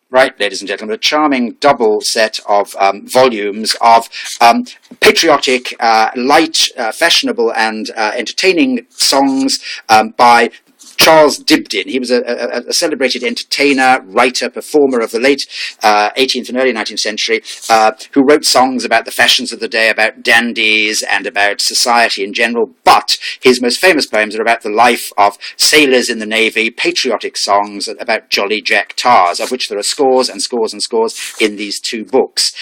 Right, ladies and gentlemen, a charming double set of volumes of patriotic, light, fashionable and entertaining songs by Charles Dibdin. He was a celebrated entertainer, writer, performer of the late 18th and early 19th century, who wrote songs about the fashions of the day, about dandies and about society in general. But his most famous poems are about the life of sailors in the Navy, patriotic songs about Jolly Jack Tars, of which there are scores and scores and scores in these two books.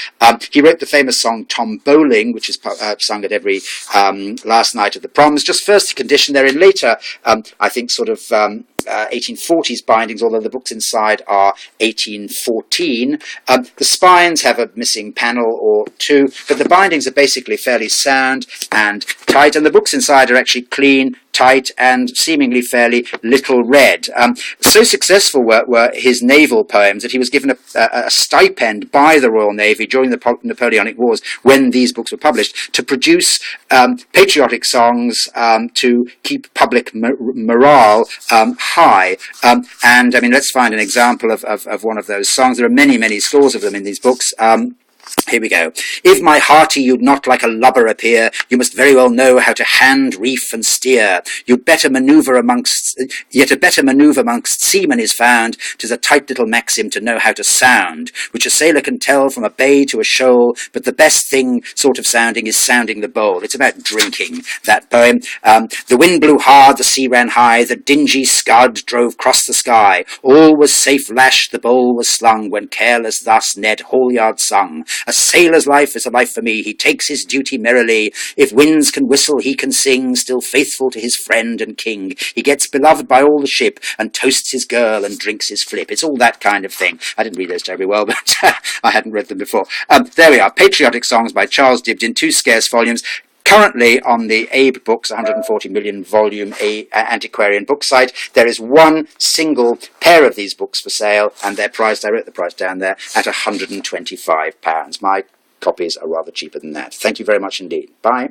He wrote the famous song Tom Bowling, which is sung at every last night of the proms, just first condition. They're in later, I think, sort of 1840s bindings, although the books inside are 1814. The spines have a missing panel or two, but the bindings are basically fairly sound and tight, and the books inside are actually clean, tight, and seemingly fairly little read. So successful were his naval poems that he was given a stipend by the Royal Navy during the Napoleonic Wars, when these books were published, to produce patriotic songs to keep public morale high. And I mean, let's find an example of one of those songs. There are many, many scores of them in these books. Here we go. If my hearty you'd not like a lubber appear, you must very well know how to hand, reef, and steer. You'd better manoeuvre yet a better manoeuvre amongst seamen is found. 'Tis a tight little maxim to know how to sound, which a sailor can tell from a bay to a shoal, but the best thing sort of sounding is sounding the bowl. It's about drinking, that poem. The wind blew hard, the sea ran high, the dingy scud drove cross the sky. All was safe lashed, the bowl was slung, when careless thus Ned Haulyard sung. A sailor's life is a life for me, he takes his duty merrily. If winds can whistle, he can sing, still faithful to his friend and king. He gets beloved by all the ship, and toasts his girl and drinks his flip. It's all that kind of thing. I didn't read those terribly well, but I hadn't read them before. There we are, Patriotic Songs by Charles Dibdin, two scarce volumes. Currently on the Abe Books, 140 million volume antiquarian book site, there is one single pair of these books for sale, and they're priced, I wrote the price down there, at £125. My copies are rather cheaper than that. Thank you very much indeed. Bye.